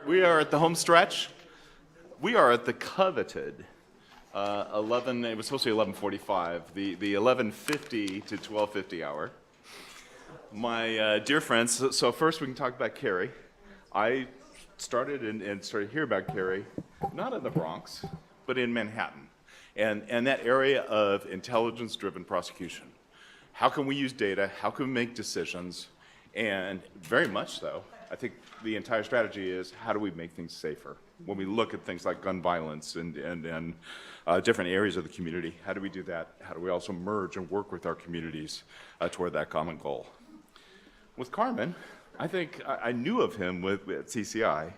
We are at the home stretch. We are at the coveted 11, it was supposed to be 11:45, the 11:50 to 12:50 hour. My dear friends, so first we can talk about Carrie. I started and started hearing about Carrie, not in the Bronx, but in Manhattan, and that area of intelligence-driven prosecution. How can we use data? How can we make decisions? And very much so, I think the entire strategy is how do we make things safer? When we look at things like gun violence and different areas of the community, how do we do that? How do we also merge and work with our communities toward that common goal? With Carmen, I think I knew of him at CCI,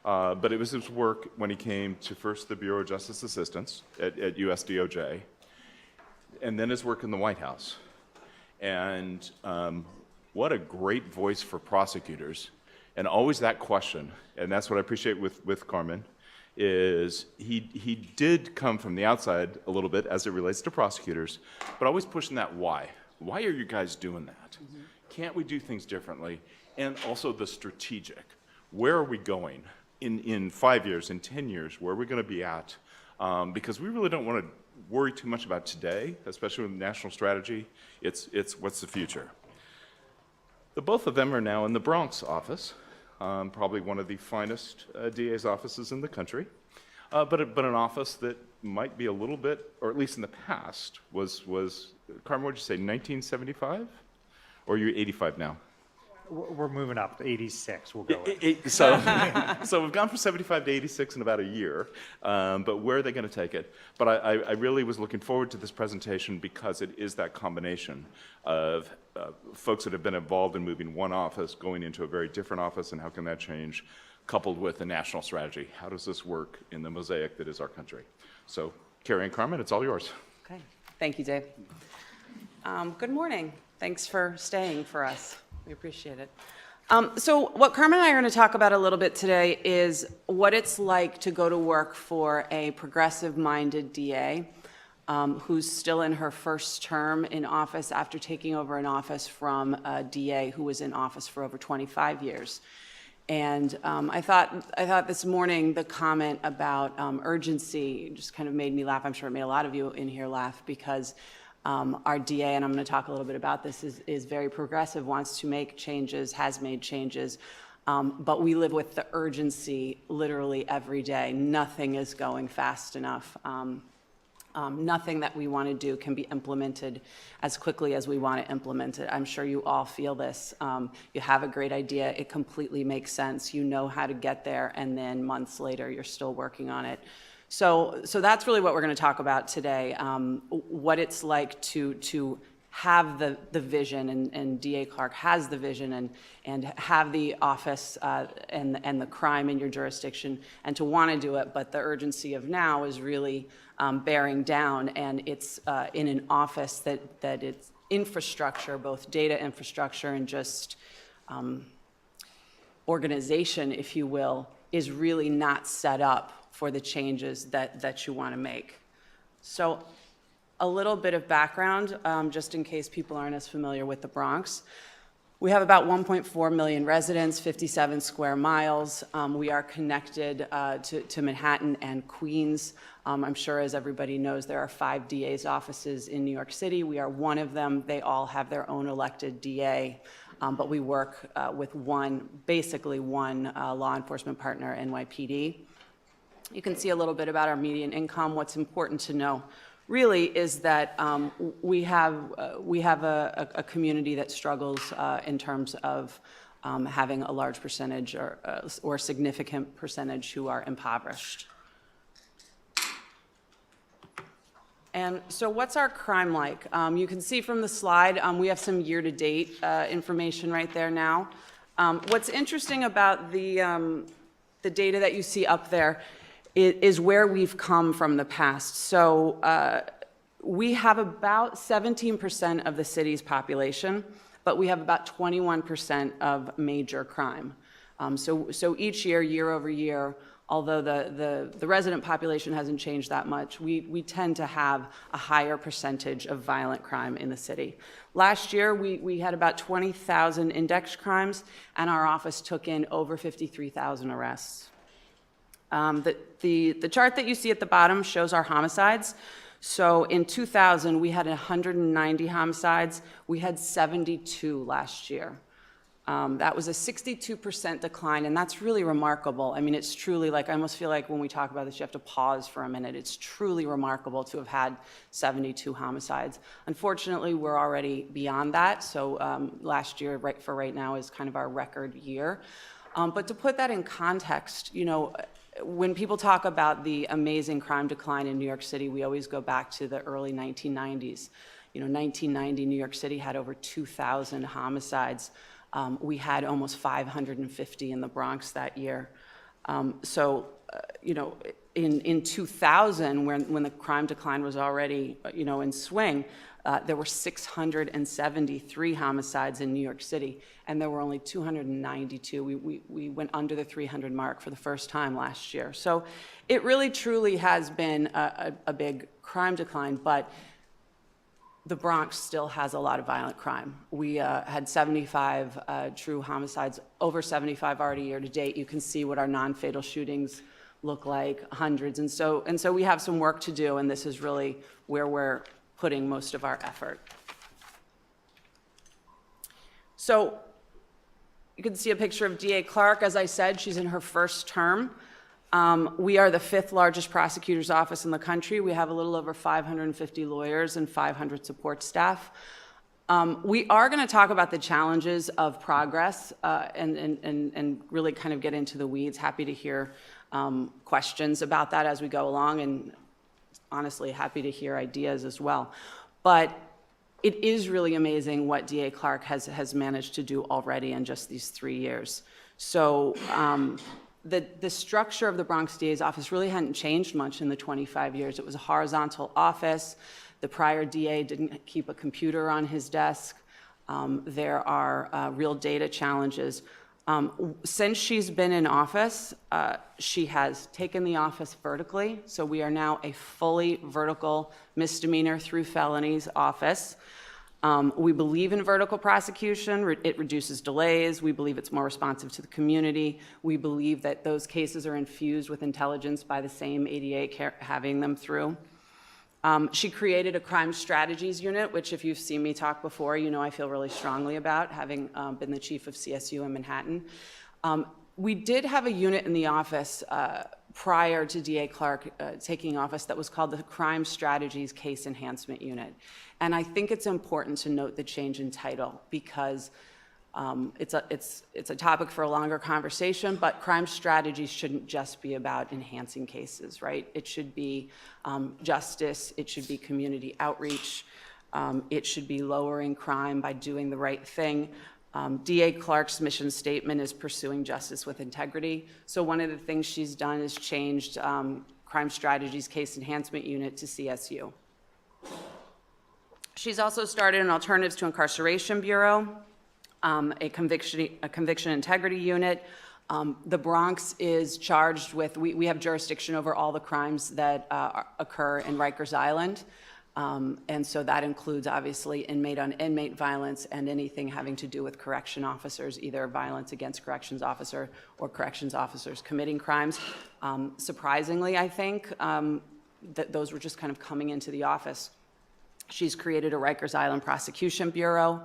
but it was his work when he came to first the Bureau of Justice Assistance at US DOJ, and then his work in the White House. And what a great voice for prosecutors. And always that question, and that's what I appreciate with Carmen, is he did come from the outside a little bit as it relates to prosecutors, but always pushing that why. Why are you guys doing that? Mm-hmm. Can't we do things differently? And also the strategic. Where are we going in 5 years, in 10 years? Where are we going to be at? Because we really don't want to worry too much about today, especially with national strategy. It's what's the future. The both of them are now in the Bronx office. Probably one of the finest DA's offices in the country, but an office that might be a little bit, or at least in the past, was Carmen, what did you say, 1975? Or are you 85 now? We're moving up to 86, we'll go with. So we've gone from 75 to 86 in about a year, but where are they going to take it? But I really was looking forward to this presentation because it is that combination of folks that have been involved in moving one office, going into a very different office, and how can that change, coupled with the national strategy. How does this work in the mosaic that is our country? So Carrie and Carmen, it's all yours. Okay, thank you, Dave. Good morning. Thanks for staying for us. We appreciate it. So what Carmen and I are going to talk about a little bit today is what it's like to go to work for a progressive-minded DA who's still in her first term in office after taking over an office from a DA who was in office for over 25 years. And I thought this morning the comment about urgency just kind of made me laugh. I'm sure it made a lot of you in here laugh because our DA, and I'm going to talk a little bit about this, is very progressive, wants to make changes, has made changes, but we live with the urgency literally every day. Nothing is going fast enough. Nothing that we want to do can be implemented as quickly as we want to implement it. I'm sure you all feel this. You have a great idea, it completely makes sense, you know how to get there, and then months later you're still working on it. So that's really what we're going to talk about today, what it's like to have the vision, and DA Clark has the vision, and have the office and the crime in your jurisdiction, and to want to do it, but the urgency of now is really bearing down, and it's in an office that it's infrastructure, both data infrastructure and just organization, if you will, is really not set up for the changes that you want to make. So a little bit of background, just in case people aren't as familiar with the Bronx. We have about 1.4 million residents, 57 square miles. We are connected to Manhattan and Queens. I'm sure, as everybody knows, there are 5 DA's offices in New York City. We are one of them. They all have their own elected DA, but we work with basically one law enforcement partner, NYPD. You can see a little bit about our median income. What's important to know really is that we have a community that struggles in terms of having a large percentage or significant percentage who are impoverished. And so what's our crime like? You can see from the slide, we have some year-to-date information right there now. What's interesting about the data that you see up there is where we've come from the past. So we have about 17% of the city's population, but we have about 21% of major crime. So each year, year over year, although the resident population hasn't changed that much, we tend to have a higher percentage of violent crime in the city. Last year, we had about 20,000 index crimes, and our office took in over 53,000 arrests. The chart that you see at the bottom shows our homicides. So in 2000, we had 190 homicides. We had 72 last year. That was a 62% decline, and that's really remarkable. I mean, it's truly like, I almost feel like when we talk about this, you have to pause for a minute. It's truly remarkable to have had 72 homicides. Unfortunately, we're already beyond that, so last year, right now, is kind of our record year. But to put that in context, you know, when people talk about the amazing crime decline in New York City, we always go back to the early 1990s. You know, 1990, New York City had over 2,000 homicides. We had almost 550 in the Bronx that year. You know, in 2000, when the crime decline was already, you know, in swing, there were 673 homicides in New York City, and there were only 292. We went under the 300 mark for the first time last year. So it really, truly has been a big crime decline, but the Bronx still has a lot of violent crime. We had 75 true homicides, over 75 already year to date. You can see what our non-fatal shootings look like, hundreds. And so we have some work to do, and this is really where we're putting most of our effort. So you can see a picture of DA Clark. As I said, she's in her first term. We are the 5th largest prosecutor's office in the country. We have a little over 550 lawyers and 500 support staff. We are going to talk about the challenges of progress and really kind of get into the weeds. Happy to hear questions about that as we go along, and honestly, happy to hear ideas as well. But it is really amazing what DA Clark has managed to do already in just these 3 years. So the structure of the Bronx DA's office really hadn't changed much in the 25 years. It was a horizontal office. The prior DA didn't keep a computer on his desk. There are real data challenges. Since she's been in office, she has taken the office vertically. So we are now a fully vertical misdemeanor through felonies office. We believe in vertical prosecution. It reduces delays. We believe it's more responsive to the community. We believe that those cases are infused with intelligence by the same ADA having them through. She created a crime strategies unit, which if you've seen me talk before, you know I feel really strongly about, having been the chief of CSU in Manhattan. We did have a unit in the office prior to DA Clark taking office that was called the Crime Strategies Case Enhancement Unit. And I think it's important to note the change in title because it's a topic for a longer conversation, but crime strategies shouldn't just be about enhancing cases, right? It should be justice, it should be community outreach, it should be lowering crime by doing the right thing. DA Clark's mission statement is pursuing justice with integrity. So one of the things she's done is changed Crime Strategies Case Enhancement Unit to CSU. She's also started an Alternatives to Incarceration Bureau, a conviction integrity unit. The Bronx is charged with, we have jurisdiction over all the crimes that occur in Rikers Island. And so that includes obviously inmate on inmate violence and anything having to do with correction officers, either violence against corrections officer or corrections officers committing crimes. Surprisingly, I think, that those were just kind of coming into the office. She's created a Rikers Island Prosecution Bureau.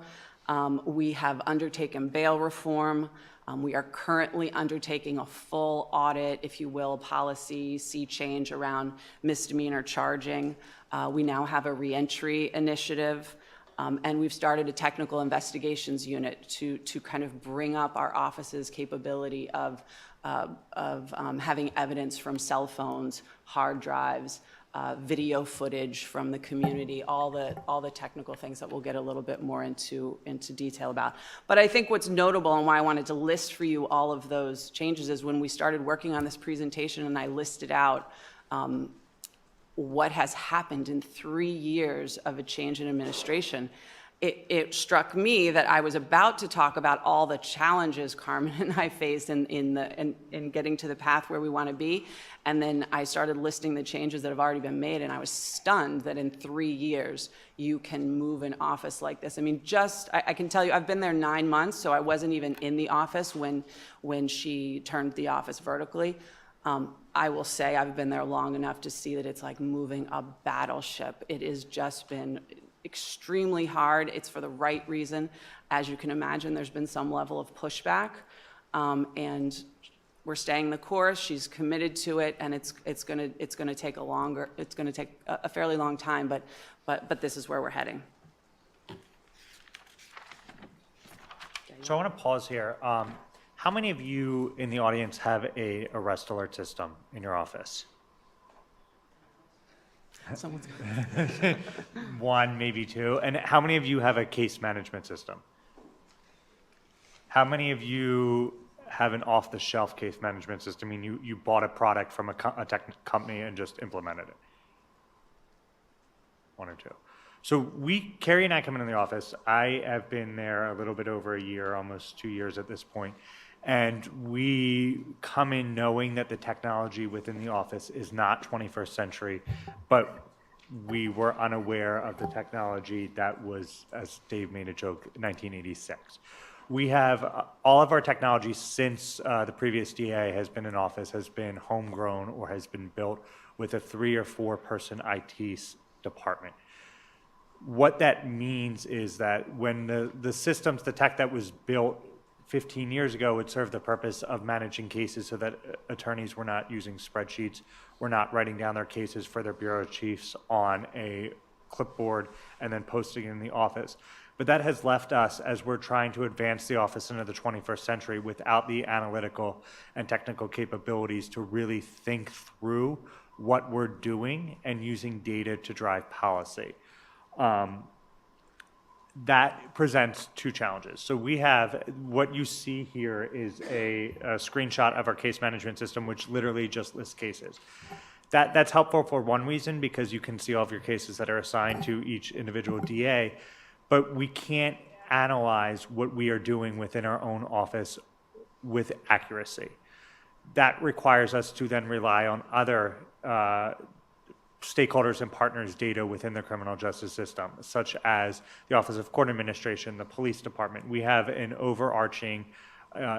We have undertaken bail reform. We are currently undertaking a full audit, if you will, policy, sea change around misdemeanor charging. We now have a reentry initiative, and we've started a technical investigations unit to kind of bring up our office's capability of having evidence from cell phones, hard drives, video footage from the community, all the technical things that we'll get a little bit more into detail about. But I think what's notable and why I wanted to list for you all of those changes is when we started working on this presentation and I listed out what has happened in 3 years of a change in administration, it struck me that I was about to talk about all the challenges Carmen and I faced in getting to the path where we want to be. And then I started listing the changes that have already been made, and I was stunned that in 3 years you can move an office like this. I mean, I can tell you, I've been there 9 months, so I wasn't even in the office when she turned the office vertically. I will say I've been there long enough to see that it's like moving a battleship. It has just been extremely hard. It's for the right reason. As you can imagine, there's been some level of pushback, and we're staying the course. She's committed to it, and it's going to take a fairly long time, but this is where we're heading. So I want to pause here. How many of you in the audience have a arrest alert system in your office? Someone's One, maybe two. And how many of you have a case management system? How many of you have an off-the-shelf case management system? I mean, you bought a product from a tech company and just implemented it? One or two. So Carrie and I come into the office. I have been there a little bit over a year, almost 2 years at this point. And we come in knowing that the technology within the office is not 21st century, but we were unaware of the technology that was, as Dave made a joke, 1986. We have all of our technology since the previous DA has been in office has been homegrown or has been built with a 3 or 4 person IT department. What that means is that when the systems, the tech that was built 15 years ago would serve the purpose of managing cases so that attorneys were not using spreadsheets, were not writing down their cases for their bureau chiefs on a clipboard and then posting in the office. But that has left us, as we're trying to advance the office into the 21st century, without the analytical and technical capabilities to really think through what we're doing and using data to drive policy. That presents 2 challenges. So we have, what you see here is a screenshot of our case management system, which literally just lists cases. That's helpful for one reason, because you can see all of your cases that are assigned to each individual DA, but we can't analyze what we are doing within our own office with accuracy. That requires us to then rely on other stakeholders and partners' data within the criminal justice system, such as the Office of Court Administration, the police department. We have an overarching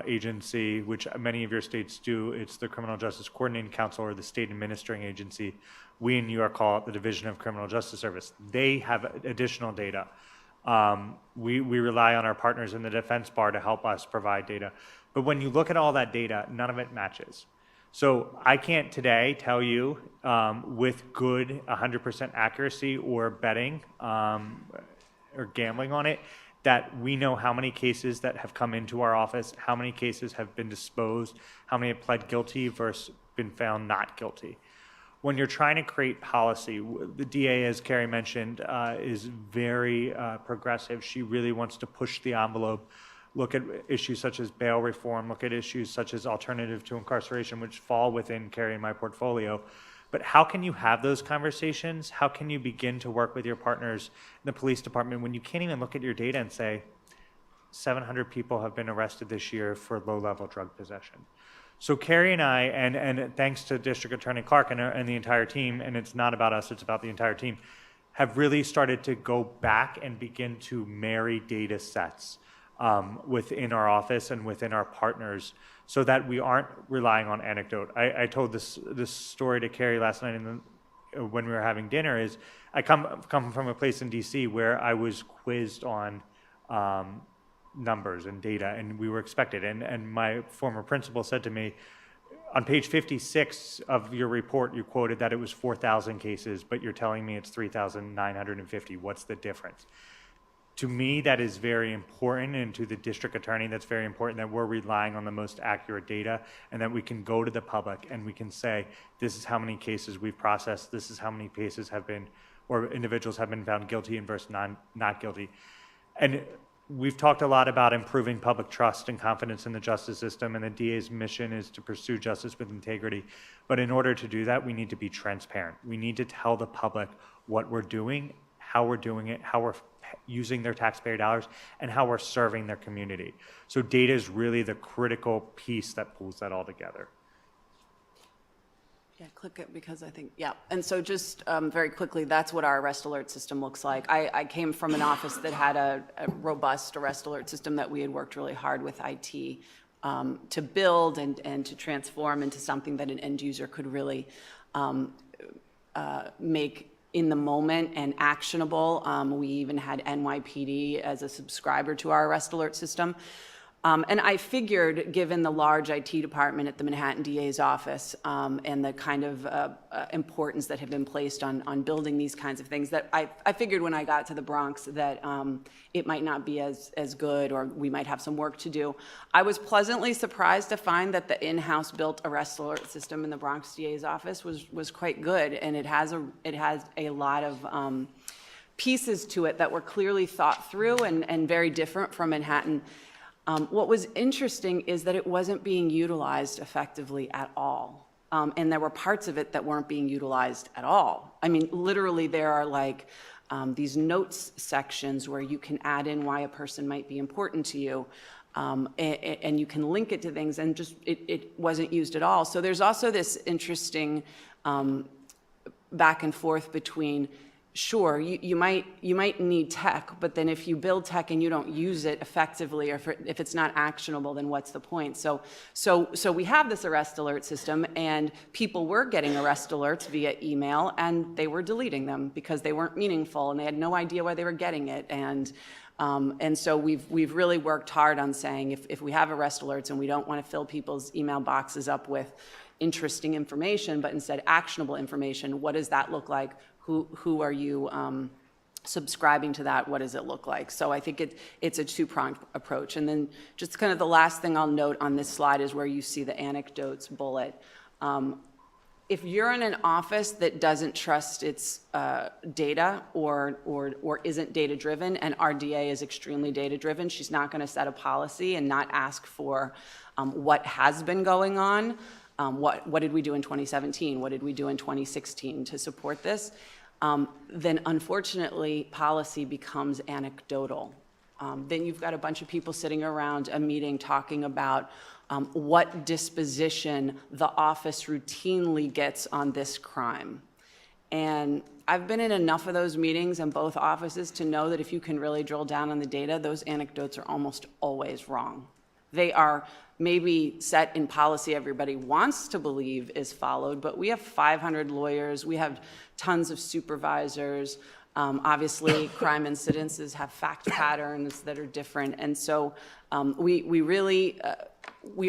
agency, which many of your states do. It's the Criminal Justice Coordinating Council, or the state administering agency. We in New York call it the Division of Criminal Justice Service. They have additional data. We rely on our partners in the defense bar to help us provide data. But when you look at all that data, none of it matches. So I can't today tell you with good 100% accuracy or betting or gambling on it that we know how many cases that have come into our office, how many cases have been disposed, how many have pled guilty versus been found not guilty. When you're trying to create policy, the DA, as Carrie mentioned, is very progressive. She really wants to push the envelope, look at issues such as bail reform, look at issues such as alternative to incarceration, which fall within Carrie and my portfolio. But how can you have those conversations? How can you begin to work with your partners in the police department when you can't even look at your data and say, 700 people have been arrested this year for low-level drug possession? So Carrie and I, and thanks to District Attorney Clark and the entire team, and it's not about us, it's about the entire team, have really started to go back and begin to marry data sets within our office and within our partners, so that we aren't relying on anecdote. I told this story to Carrie last night when we were having dinner. Is I come from a place in DC where I was quizzed on numbers and data, and we were expected. And my former principal said to me, on page 56 of your report, you quoted that it was 4,000 cases, but you're telling me it's 3,950. What's the difference? To me, that is very important, and to the district attorney, that's very important, that we're relying on the most accurate data and that we can go to the public and we can say, this is how many cases we've processed, this is how many cases have been, or individuals have been found guilty and versus not guilty. And we've talked a lot about improving public trust and confidence in the justice system, and the DA's mission is to pursue justice with integrity. But in order to do that, we need to be transparent. We need to tell the public what we're doing, how we're doing it, how we're using their taxpayer dollars, and how we're serving their community. So data is really the critical piece that pulls that all together. Yeah, click it because I think, yeah. And so just very quickly, that's what our arrest alert system looks like. I came from an office that had a robust arrest alert system that we had worked really hard with IT to build and to transform into something that an end user could really make in the moment and actionable. We even had NYPD as a subscriber to our arrest alert system. And I figured, given the large IT department at the Manhattan DA's office and the kind of importance that had been placed on building these kinds of things, that I figured when I got to the Bronx that it might not be as good, or we might have some work to do. I was pleasantly surprised to find that the in-house built arrest alert system in the Bronx DA's office was quite good, and it has a lot of pieces to it that were clearly thought through and very different from Manhattan. What was interesting is that it wasn't being utilized effectively at all. And there were parts of it that weren't being utilized at all. I mean, literally there are like these notes sections where you can add in why a person might be important to you. And you can link it to things, and just it wasn't used at all. So there's also this interesting back and forth between, sure, you might need tech, but then if you build tech and you don't use it effectively, or if it's not actionable, then what's the point? So we have this arrest alert system, and people were getting arrest alerts via email, and they were deleting them because they weren't meaningful, and they had no idea why they were getting it. And so we've really worked hard on saying, if we have arrest alerts and we don't want to fill people's email boxes up with interesting information, but instead actionable information, what does that look like? Who are you subscribing to that? What does it look like? So I think it's a two-pronged approach. And then just kind of the last thing I'll note on this slide is where you see the anecdotes bullet. If you're in an office that doesn't trust its data or isn't data-driven, and our DA is extremely data-driven, she's not going to set a policy and not ask for what has been going on. What did we do in 2017? What did we do in 2016 to support this? Then unfortunately, policy becomes anecdotal. Then you've got a bunch of people sitting around a meeting talking about what disposition the office routinely gets on this crime. And I've been in enough of those meetings in both offices to know that if you can really drill down on the data, those anecdotes are almost always wrong. They are maybe set in policy everybody wants to believe is followed, but we have 500 lawyers, we have tons of supervisors. Obviously, crime incidences have fact patterns that are different, and so we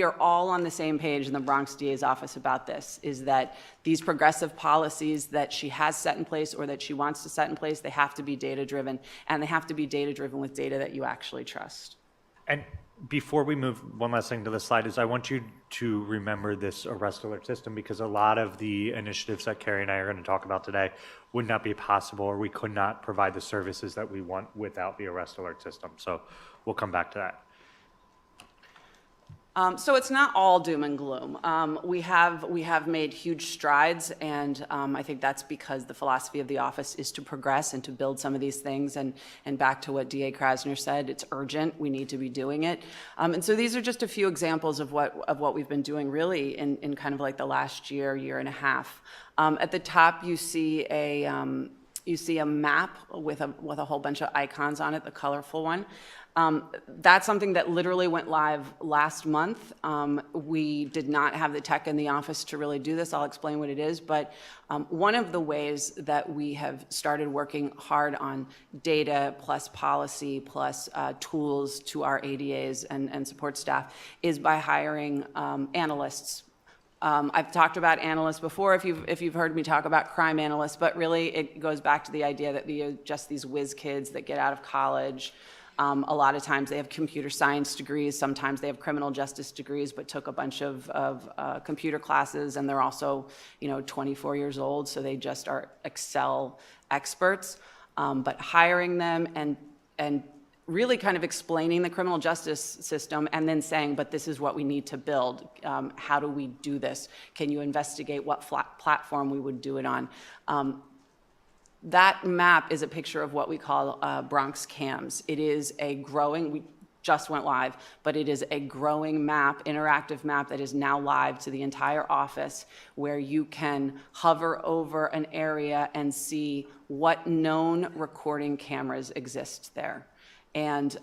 are all on the same page in the Bronx DA's office about this, is that these progressive policies that she has set in place or that she wants to set in place, they have to be data-driven, and they have to be data-driven with data that you actually trust. And before we move, one last thing to the slide is I want you to remember this arrest alert system, because a lot of the initiatives that Carrie and I are going to talk about today would not be possible, or we could not provide the services that we want without the arrest alert system. So we'll come back to that. So it's not all doom and gloom. We have made huge strides, and I think that's because the philosophy of the office is to progress and to build some of these things. And back to what DA Krasner said, it's urgent. We need to be doing it. And so these are just a few examples of what we've been doing really in kind of like the last year and a half. At the top, you see a map with a whole bunch of icons on it, the colorful one. That's something that literally went live last month. We did not have the tech in the office to really do this. I'll explain what it is, but one of the ways that we have started working hard on data plus policy plus tools to our ADAs and support staff is by hiring analysts. I've talked about analysts before, if you've heard me talk about crime analysts, but really it goes back to the idea that they're just these whiz kids that get out of college. A lot of times they have computer science degrees, sometimes they have criminal justice degrees, but took a bunch of computer classes, and they're also 24 years old, so they just are Excel experts. But hiring them and really kind of explaining the criminal justice system and then saying, but this is what we need to build. How do we do this? Can you investigate what platform we would do it on? That map is a picture of what we call Bronx cams. It is a growing, we just went live, but it is a growing map, interactive map that is now live to the entire office, where you can hover over an area and see what known recording cameras exist there. And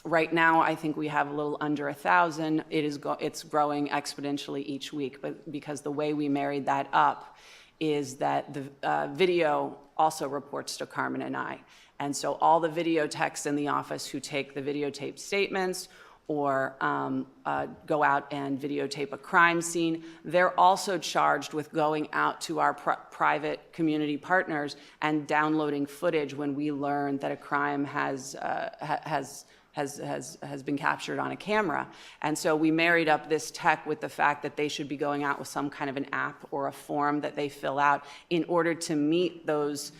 right now, I think we have a little under 1,000. It's growing exponentially each week, but because the way we married that up is that the video also reports to Carmen and I. And so all the video techs in the office who take the videotape statements or go out and videotape a crime scene, they're also charged with going out to our private community partners and downloading footage when we learn that a crime has been captured on a camera. And so we married up this tech with the fact that they should be going out with some kind of an app or a form that they fill out in order to meet those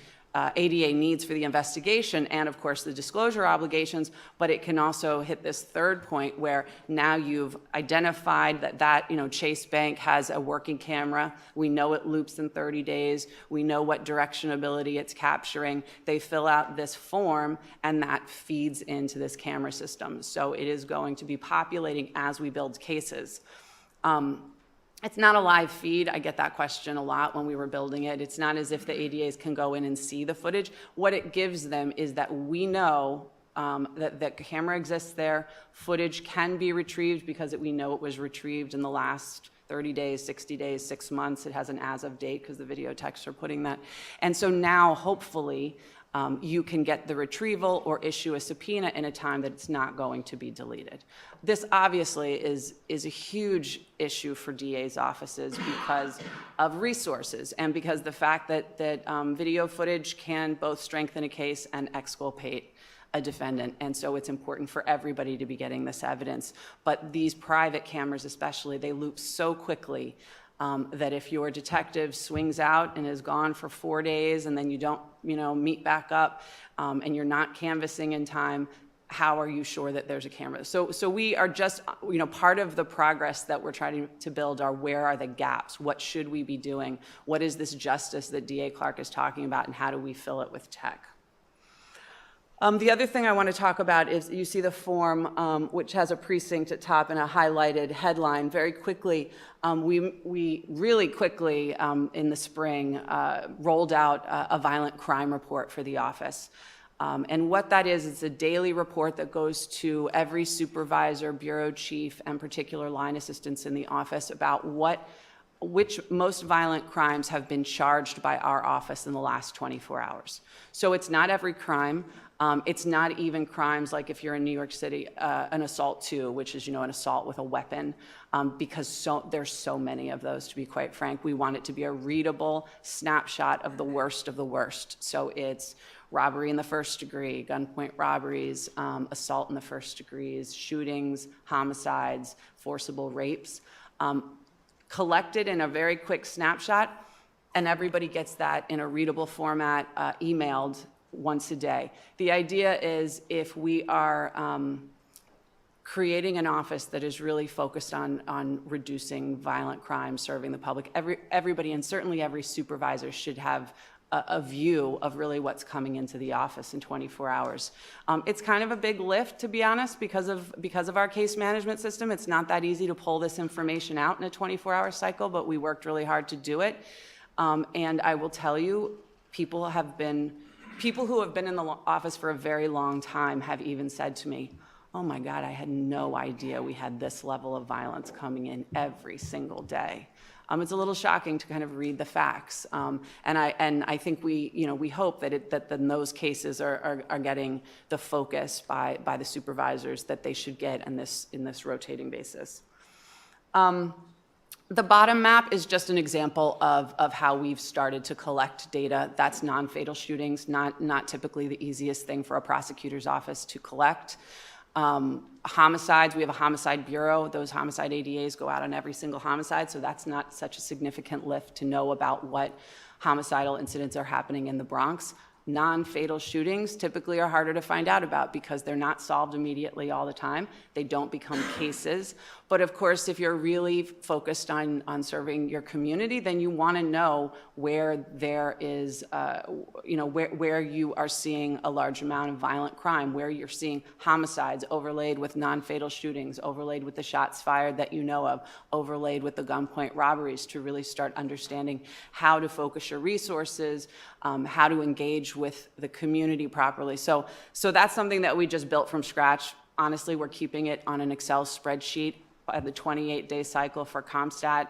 ADA needs for the investigation and, of course, the disclosure obligations, but it can also hit this third point where now you've identified that Chase Bank has a working camera. We know it loops in 30 days. We know what directionability it's capturing. They fill out this form, and that feeds into this camera system. So it is going to be populating as we build cases. It's not a live feed. I get that question a lot when we were building it. It's not as if the ADAs can go in and see the footage. What it gives them is that we know that the camera exists there. Footage can be retrieved because we know it was retrieved in the last 30 days, 60 days, 6 months. It has an as of date because the video techs are putting that. And so now, hopefully, you can get the retrieval or issue a subpoena in a time that it's not going to be deleted. This obviously is a huge issue for DA's offices because of resources and because the fact that video footage can both strengthen a case and exculpate a defendant. And so it's important for everybody to be getting this evidence. But these private cameras especially, they loop so quickly that if your detective swings out and is gone for 4 days and then you don't, meet back up and you're not canvassing in time, how are you sure that there's a camera? So we are just, part of the progress that we're trying to build are where are the gaps? What should we be doing? What is this justice that DA Clark is talking about, and how do we fill it with tech? The other thing I want to talk about is you see the form, which has a precinct at top and a highlighted headline. Very quickly, we really quickly in the spring rolled out a violent crime report for the office. And what that is, it's a daily report that goes to every supervisor, bureau chief, and particular line assistants in the office about which most violent crimes have been charged by our office in the last 24 hours. So it's not every crime. It's not even crimes like if you're in New York City, an assault too, which is, an assault with a weapon, because there's so many of those, to be quite frank. We want it to be a readable snapshot of the worst of the worst. So it's robbery in the first degree, gunpoint robberies, assault in the first degrees, shootings, homicides, forcible rapes, collected in a very quick snapshot, and everybody gets that in a readable format, emailed once a day. The idea is if we are creating an office that is really focused on reducing violent crime, serving the public, everybody, and certainly every supervisor, should have a view of really what's coming into the office in 24 hours. It's kind of a big lift, to be honest, because of our case management system. It's not that easy to pull this information out in a 24-hour cycle, but we worked really hard to do it. And I will tell you, people who have been in the office for a very long time have even said to me, oh my God, I had no idea we had this level of violence coming in every single day. It's a little shocking to kind of read the facts. And I think we hope that then those cases are getting the focus by the supervisors that they should get in this rotating basis. The bottom map is just an example of how we've started to collect data. That's non-fatal shootings, not typically the easiest thing for a prosecutor's office to collect. Homicides, we have a homicide bureau. Those homicide ADAs go out on every single homicide, so that's not such a significant lift to know about what homicidal incidents are happening in the Bronx. Non-fatal shootings typically are harder to find out about because they're not solved immediately all the time. They don't become cases. But of course, if you're really focused on serving your community, then you want to know where there is, where you are seeing a large amount of violent crime, where you're seeing homicides overlaid with non-fatal shootings, overlaid with the shots fired that you know of, overlaid with the gunpoint robberies, to really start understanding how to focus your resources, how to engage with the community properly. So that's something that we just built from scratch. Honestly, we're keeping it on an Excel spreadsheet by the 28-day cycle for CompStat,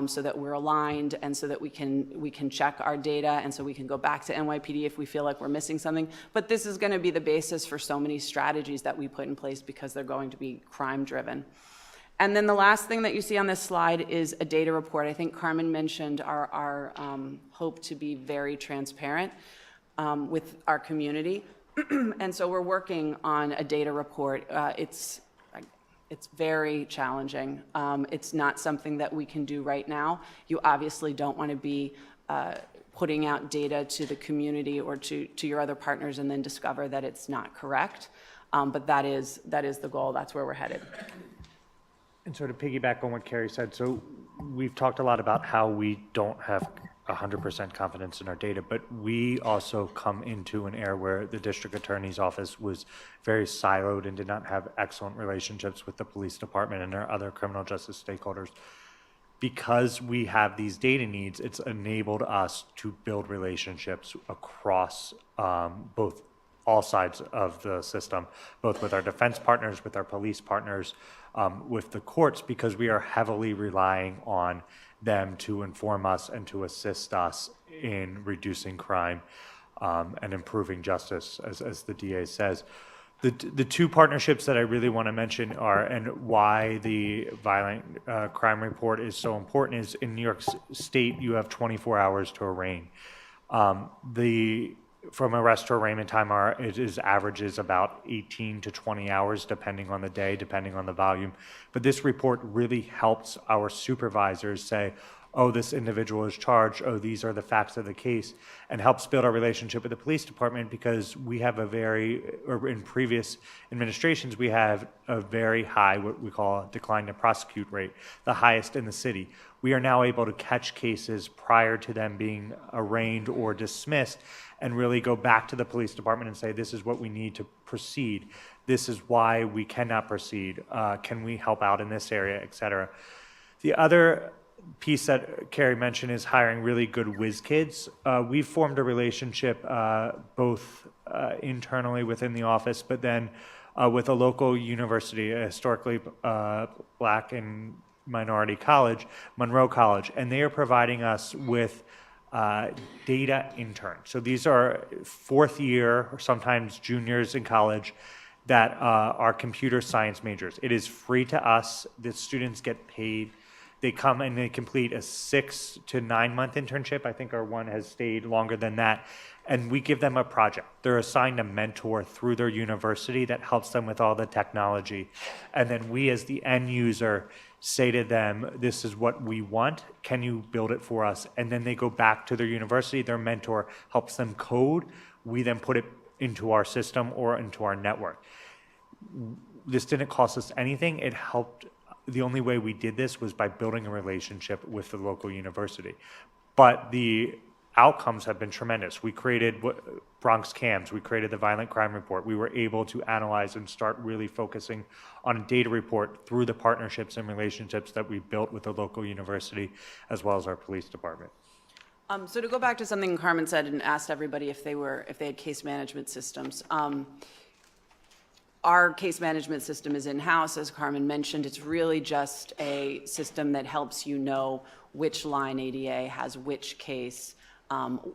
so that we're aligned and so that we can check our data, and so we can go back to NYPD if we feel like we're missing something. But this is going to be the basis for so many strategies that we put in place because they're going to be crime-driven. And then the last thing that you see on this slide is a data report. I think Carmen mentioned our hope to be very transparent with our community. And so we're working on a data report. It's very challenging. It's not something that we can do right now. You obviously don't want to be putting out data to the community or to your other partners and then discover that it's not correct. But that is the goal. That's where we're headed. And so to piggyback on what Carrie said, so we've talked a lot about how we don't have 100% confidence in our data, but we also come into an era where the district attorney's office was very siloed and did not have excellent relationships with the police department and our other criminal justice stakeholders. Because we have these data needs, it's enabled us to build relationships across both all sides of the system, both with our defense partners, with our police partners, with the courts, because we are heavily relying on them to inform us and to assist us in reducing crime and improving justice, as the DA says. The two partnerships that I really want to mention are, and why the violent crime report is so important, is in New York State, you have 24 hours to arraign. From arrest to arraignment time, averages about 18 to 20 hours, depending on the day, depending on the volume. But this report really helps our supervisors say, oh, this individual is charged, oh, these are the facts of the case, and helps build our relationship with the police department, because we have in previous administrations, we have a very high, what we call a decline to prosecute rate, the highest in the city. We are now able to catch cases prior to them being arraigned or dismissed, and really go back to the police department and say, this is what we need to proceed. This is why we cannot proceed. Can we help out in this area, et cetera. The other piece that Carrie mentioned is hiring really good whiz kids. We've formed a relationship both internally within the office, but then with a local university, a historically black and minority college, Monroe College, and they are providing us with data interns. So these are fourth year or sometimes juniors in college that are computer science majors. It is free to us. The students get paid. They come and they complete a 6 to 9 month internship. I think our one has stayed longer than that. And we give them a project. They're assigned a mentor through their university that helps them with all the technology. And then we, as the end user, say to them, this is what we want. Can you build it for us? And then they go back to their university. Their mentor helps them code. We then put it into our system or into our network. This didn't cost us anything. It helped. The only way we did this was by building a relationship with the local university. But the outcomes have been tremendous. We created Bronx CAMs. We created the Violent Crime Report. We were able to analyze and start really focusing on a data report through the partnerships and relationships that we built with the local university as well as our police department. So to go back to something Carmen said and asked everybody if they had case management systems. Our case management system is in-house, as Carmen mentioned. It's really just a system that helps you know which line ADA has which case,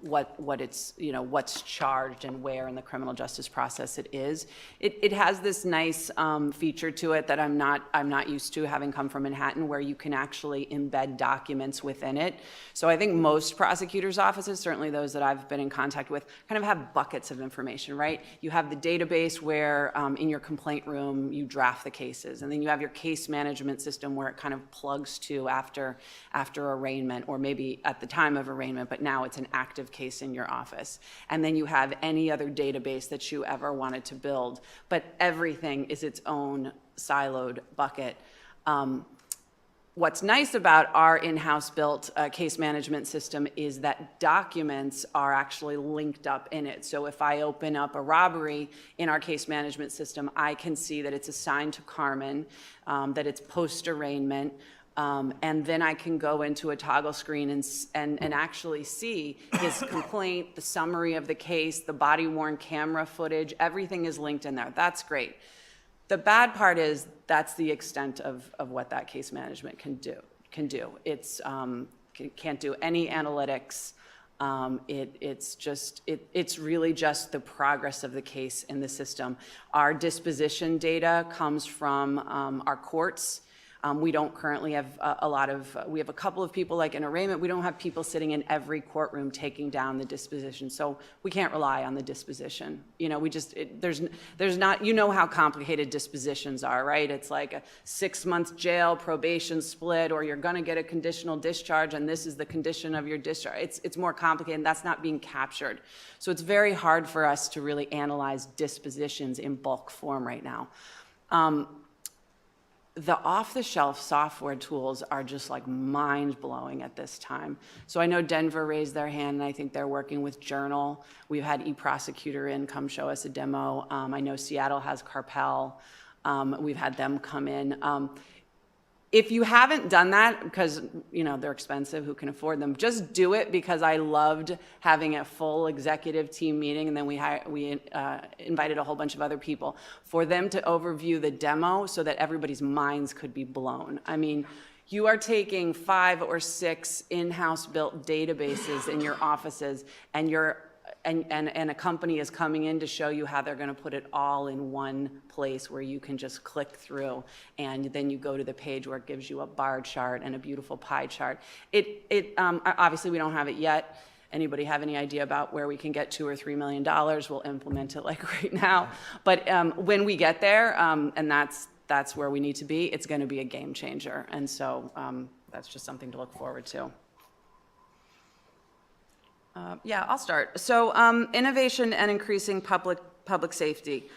what it's, what's charged and where in the criminal justice process it is. It has this nice feature to it that I'm not used to, having come from Manhattan, where you can actually embed documents within it. So I think most prosecutors' offices, certainly those that I've been in contact with, kind of have buckets of information, right? You have the database where in your complaint room you draft the cases, and then you have your case management system where it kind of plugs to after arraignment, or maybe at the time of arraignment, but now it's an active case in your office. And then you have any other database that you ever wanted to build, but everything is its own siloed bucket. What's nice about our in-house built case management system is that documents are actually linked up in it. So if I open up a robbery in our case management system, I can see that it's assigned to Carmen, that it's post-arraignment, and then I can go into a toggle screen and actually see his complaint, the summary of the case, the body-worn camera footage, everything is linked in there. That's great. The bad part is that's the extent of what that case management can do. It's can't do any analytics. It's really just the progress of the case in the system. Our disposition data comes from our courts. We don't currently have we have a couple of people like in arraignment. We don't have people sitting in every courtroom taking down the disposition. So we can't rely on the disposition. You know, there's not, you know how complicated dispositions are, right? It's like a 6-month jail, probation split, or you're gonna get a conditional discharge and this is the condition of your discharge. It's more complicated and that's not being captured. So it's very hard for us to really analyze dispositions in bulk form right now. The off-the-shelf software tools are just like mind-blowing at this time. So I know Denver raised their hand, and I think they're working with Journal. We've had eProsecutor in come show us a demo. I know Seattle has Carpel. We've had them come in. If you haven't done that, because you know they're expensive, who can afford them, just do it, because I loved having a full executive team meeting, and then we invited a whole bunch of other people for them to overview the demo so that everybody's minds could be blown. I mean, you are taking 5 or 6 in-house built databases in your offices, and and a company is coming in to show you how they're going to put it all in one place where you can just click through, and then you go to the page where it gives you a bar chart and a beautiful pie chart. Obviously we don't have it yet. Anybody have any idea about where we can get $2 or $3 million? We'll implement it like right now. But when we get there, and that's where we need to be, it's going to be a game changer. And so that's just something to look forward to. Yeah, I'll start. So innovation and increasing public safety.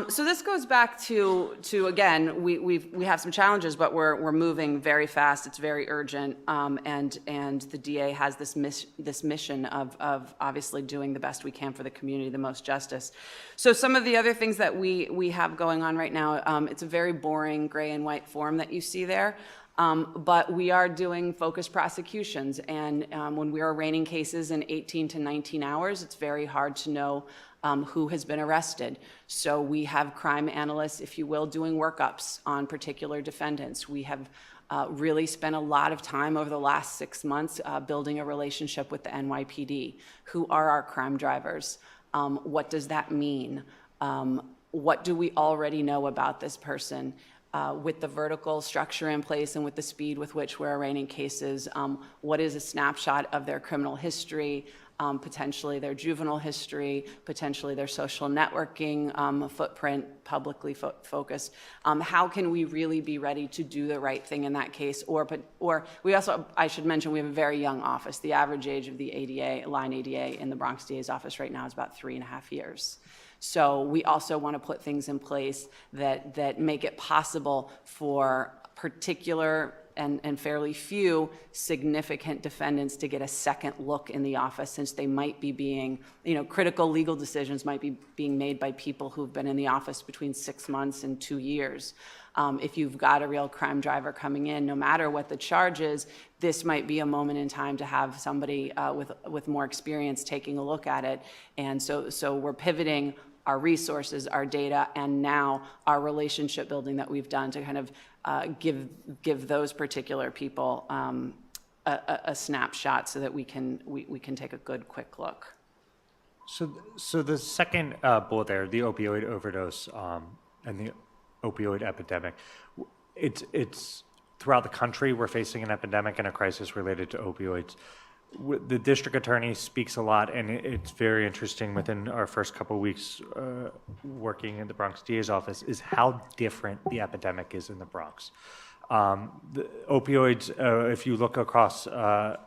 So this goes back to again, we have some challenges, but we're moving very fast. It's very urgent, and the DA has this mission of obviously doing the best we can for the community, the most justice. So some of the other things that we have going on right now, it's a very boring gray and white form that you see there. But we are doing focused prosecutions, and when we are arraigning cases in 18 to 19 hours, it's very hard to know who has been arrested. So we have crime analysts, if you will, doing workups on particular defendants. We have really spent a lot of time over the last 6 months building a relationship with the NYPD. Who are our crime drivers? What does that mean? What do we already know about this person? With the vertical structure in place and with the speed with which we're arraigning cases, what is a snapshot of their criminal history, potentially their juvenile history, potentially their social networking footprint, publicly focused. How can we really be ready to do the right thing in that case? Or we also, I should mention, we have a very young office. The average age of the ADA, line ADA in the Bronx DA's office right now is about 3.5 years. So we also want to put things in place that make it possible for particular and fairly few significant defendants to get a second look in the office, since they might be being, critical legal decisions might be being made by people who've been in the office between 6 months and 2 years. If you've got a real crime driver coming in, no matter what the charge is, this might be a moment in time to have somebody with more experience taking a look at it. And so we're pivoting our resources, our data, and now our relationship building that we've done to kind of give those particular people a snapshot so that we can take a good, quick look. So the second bullet there, the opioid overdose and the opioid epidemic, it's throughout the country we're facing an epidemic and a crisis related to opioids. The district attorney speaks a lot, and it's very interesting within our first couple of weeks working in the Bronx DA's office is how different the epidemic is in the Bronx. The opioids, if you look across the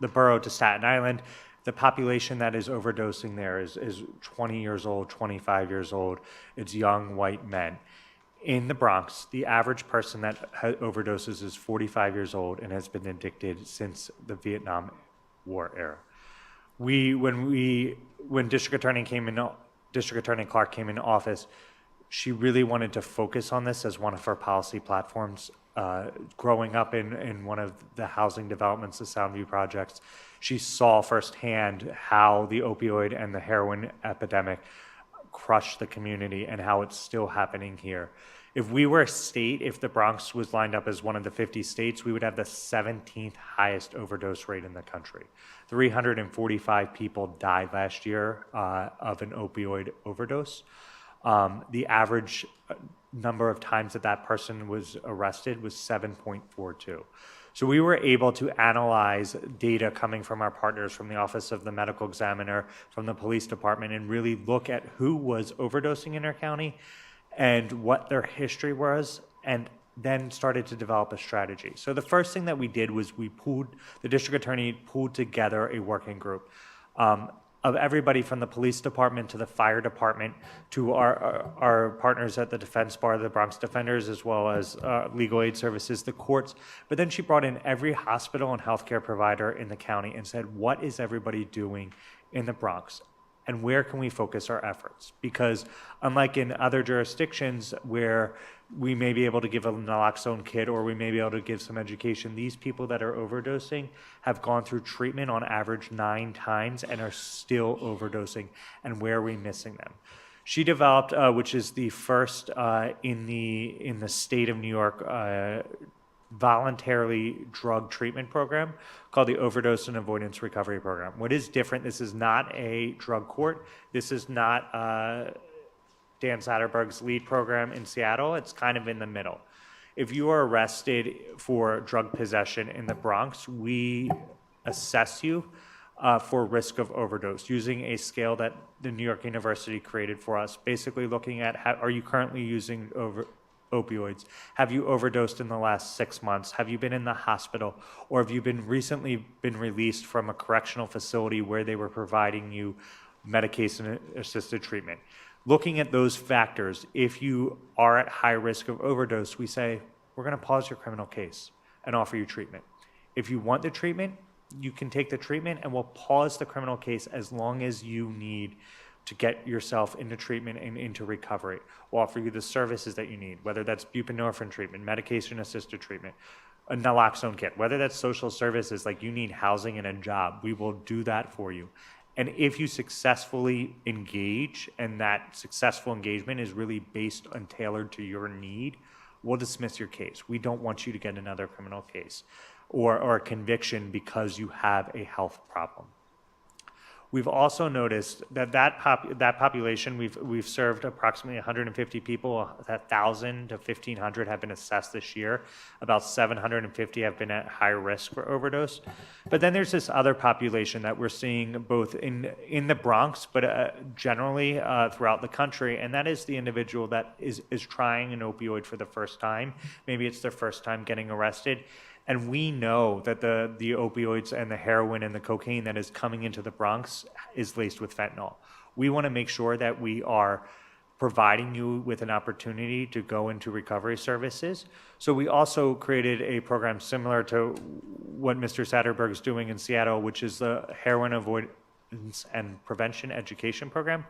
borough to Staten Island, the population that is overdosing there is 20 years old, 25 years old. It's young white men. In the Bronx, the average person that overdoses is 45 years old and has been addicted since the Vietnam War era. When District Attorney Clark came into office, she really wanted to focus on this as one of her policy platforms. Growing up in one of the housing developments, the Soundview projects, she saw firsthand how the opioid and the heroin epidemic crushed the community and how it's still happening here. If we were a state, if the Bronx was lined up as one of the 50 states, we would have the 17th highest overdose rate in the country. 345 people died last year of an opioid overdose. The average number of times that person was arrested was 7.42. So we were able to analyze data coming from our partners, from the Office of the Medical Examiner, from the police department, and really look at who was overdosing in our county and what their history was, and then started to develop a strategy. So the first thing that we did was the district attorney pulled together a working group of everybody from the police department to the fire department to our partners at the Defense Bar, the Bronx Defenders, as well as legal aid services, the courts. But then she brought in every hospital and healthcare provider in the county and said, what is everybody doing in the Bronx? And where can we focus our efforts? Because unlike in other jurisdictions where we may be able to give a naloxone kit or we may be able to give some education, these people that are overdosing have gone through treatment on average 9 times and are still overdosing. And where are we missing them? She developed, which is the first in the state of New York, voluntarily drug treatment program called the Overdose and Avoidance Recovery Program. What is different, this is not a drug court. This is not Dan Satterberg's lead program in Seattle. It's kind of in the middle. If you are arrested for drug possession in the Bronx, we assess you for risk of overdose using a scale that the New York University created for us, basically looking at are you currently using opioids? Have you overdosed in the last 6 months? Have you been in the hospital? Or have you recently been released from a correctional facility where they were providing you medication-assisted treatment? Looking at those factors, if you are at high risk of overdose, we say, we're going to pause your criminal case and offer you treatment. If you want the treatment, you can take the treatment and we'll pause the criminal case as long as you need to get yourself into treatment and into recovery. We'll offer you the services that you need, whether that's buprenorphine treatment, medication-assisted treatment, a naloxone kit, whether that's social services, like you need housing and a job, we will do that for you. And if you successfully engage, and that successful engagement is really based and tailored to your need, we'll dismiss your case. We don't want you to get another criminal case or a conviction because you have a health problem. We've also noticed that population, we've served approximately 150 people, 1,000 to 1,500 have been assessed this year. About 750 have been at high risk for overdose. But then there's this other population that we're seeing both in the Bronx, but generally throughout the country, and that is the individual that is trying an opioid for the first time. Maybe it's their first time getting arrested. And we know that the opioids and the heroin and the cocaine that is coming into the Bronx is laced with fentanyl. We want to make sure that we are providing you with an opportunity to go into recovery services. So we also created a program similar to what Mr. Satterberg is doing in Seattle, which is the Heroin Avoidance and Prevention Education Program.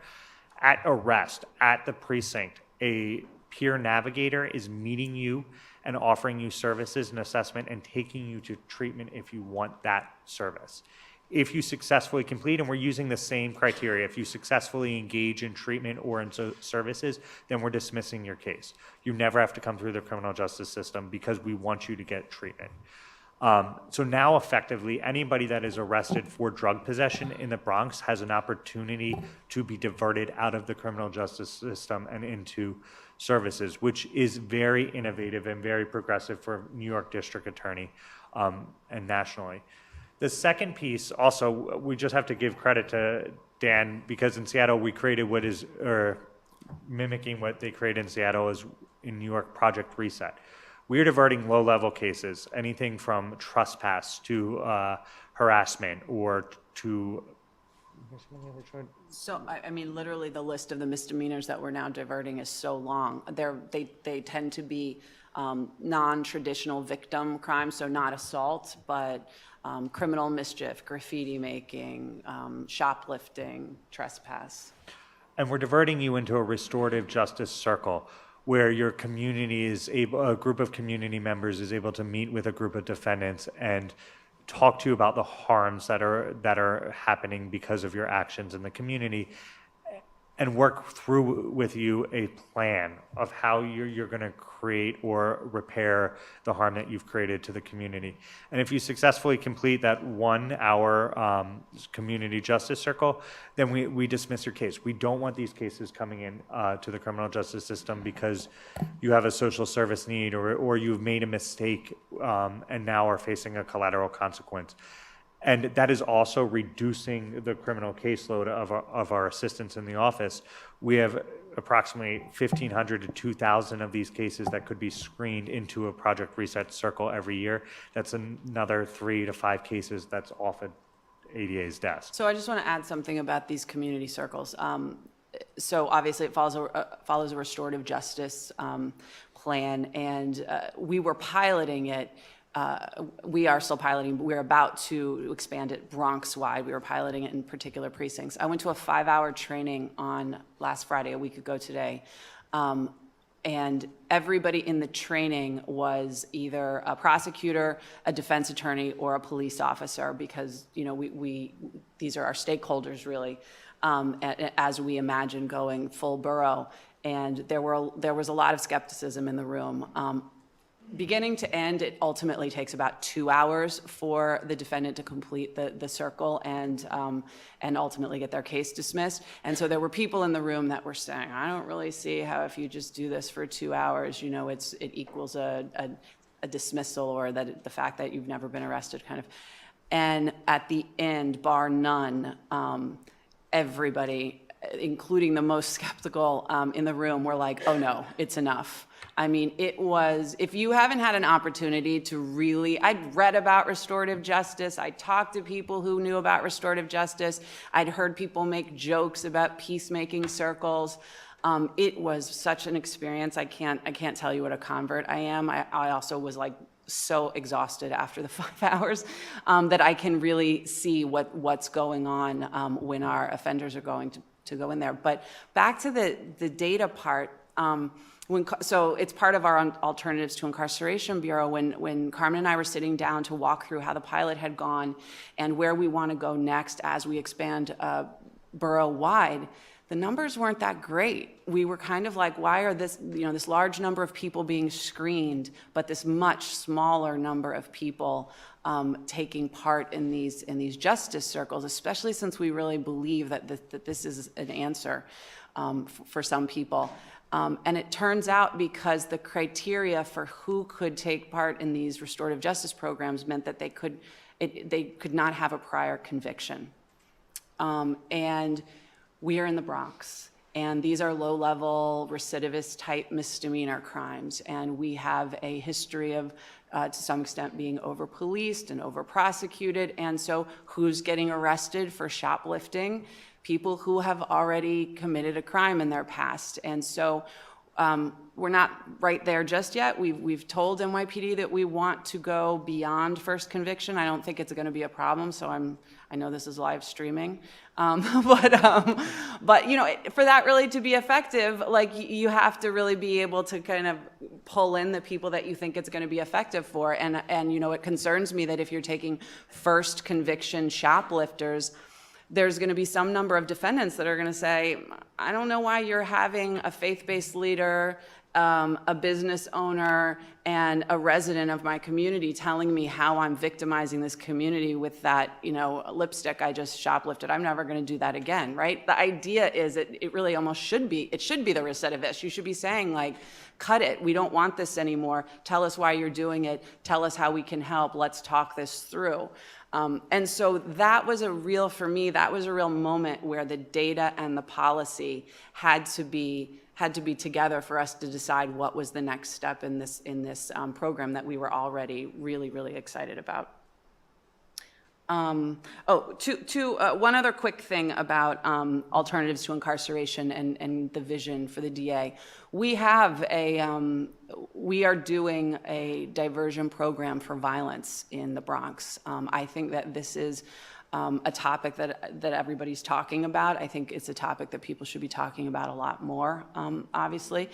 At arrest, at the precinct, a peer navigator is meeting you and offering you services and assessment and taking you to treatment if you want that service. If you successfully complete, and we're using the same criteria, if you successfully engage in treatment or in services, then we're dismissing your case. You never have to come through the criminal justice system because we want you to get treatment. So now effectively, anybody that is arrested for drug possession in the Bronx has an opportunity to be diverted out of the criminal justice system and into services, which is very innovative and very progressive for New York District Attorney and nationally. The second piece, also, we just have to give credit to Dan, because in Seattle we created what is, or mimicking what they created in Seattle, is in New York Project Reset. We are diverting low-level cases, anything from trespass to harassment or to So, I mean, literally, the list of the misdemeanors that we're now diverting is so long. They tend to be non-traditional victim crimes, so not assault, but criminal mischief, graffiti making, shoplifting, trespass. And we're diverting you into a restorative justice circle where your community is able, a group of community members is able to meet with a group of defendants and talk to you about the harms that are happening because of your actions in the community, and work through with you a plan of how you're going to create or repair the harm that you've created to the community. And if you successfully complete that 1 hour community justice circle, then we dismiss your case. We don't want these cases coming in to the criminal justice system because you have a social service need or you've made a mistake and now are facing a collateral consequence. And that is also reducing the criminal caseload of our assistants in the office. We have approximately 1,500 to 2,000 of these cases that could be screened into a Project Reset circle every year. That's another 3 to 5 cases that's off at ADA's desk. So I just want to add something about these community circles. So obviously it follows a restorative justice plan, and we were piloting it. We are still piloting, but we're about to expand it Bronx-wide. We were piloting it in particular precincts. I went to a 5-hour training on last Friday, a week ago today, and everybody in the training was either a prosecutor, a defense attorney, or a police officer, because these are our stakeholders really, as we imagine going full borough. And there was a lot of skepticism in the room. Beginning to end, it ultimately takes about 2 hours for the defendant to complete the circle and ultimately get their case dismissed. And so there were people in the room that were saying, I don't really see how if you just do this for 2 hours, it equals a dismissal, or that the fact that you've never been arrested kind of. And at the end, bar none, everybody, including the most skeptical in the room, were like, oh no, it's enough. I mean, it was, if you haven't had an opportunity to really, I'd read about restorative justice, I talked to people who knew about restorative justice, I'd heard people make jokes about peacemaking circles. It was such an experience. I can't tell you what a convert I am. I also was like so exhausted after the 5 hours that I can really see what's going on when our offenders are going to go in there. But back to the data part, so it's part of our Alternatives to Incarceration Bureau. When Carmen and I were sitting down to walk through how the pilot had gone and where we want to go next as we expand borough-wide, the numbers weren't that great. We were kind of like, why are this large number of people being screened, but this much smaller number of people taking part in these justice circles, especially since we really believe that this is an answer for some people. And it turns out because the criteria for who could take part in these restorative justice programs meant that they could not have a prior conviction. And we are in the Bronx, and these are low-level recidivist-type misdemeanor crimes, and we have a history of, to some extent, being over-policed and over-prosecuted, and so who's getting arrested for shoplifting? People who have already committed a crime in their past. And so we're not right there just yet. We've told NYPD that we want to go beyond first conviction. I don't think it's going to be a problem, so I know this is live streaming. But for that really to be effective, like you have to really be able to kind of pull in the people that you think it's going to be effective for. And it concerns me that if you're taking first conviction shoplifters, there's going to be some number of defendants that are going to say, I don't know why you're having a faith-based leader, a business owner, and a resident of my community telling me how I'm victimizing this community with that, lipstick I just shoplifted. I'm never going to do that again, right? The idea is it really almost should be the recidivist. You should be saying, like, cut it. We don't want this anymore. Tell us why you're doing it. Tell us how we can help. Let's talk this through. And so that was a real moment where the data and the policy had to be together for us to decide what was the next step in this program that we were already really, really excited about. One other quick thing about alternatives to incarceration and the vision for the DA. We are doing a diversion program for violence in the Bronx. I think that this is a topic that everybody's talking about. I think it's a topic that people should be talking about a lot more, obviously.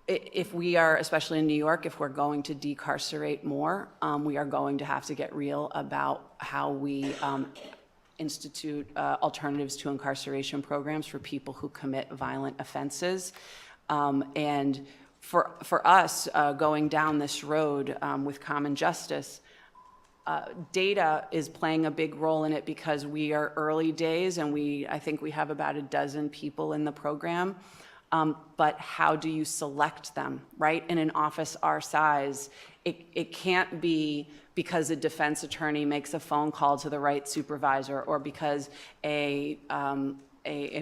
If we are, especially in New York, if we're going to decarcerate more, we are going to have to get real about how we institute alternatives to incarceration programs for people who commit violent offenses. And for us, going down this road with common justice, data is playing a big role in it because we are early days and I think we have about a dozen people in the program. But how do you select them, right? In an office our size, it can't be because a defense attorney makes a phone call to the right supervisor or because a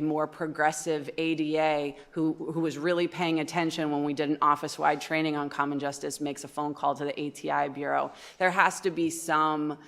more progressive ADA who was really paying attention when we did an office-wide training on common justice makes a phone call to the ATI Bureau. There has to be some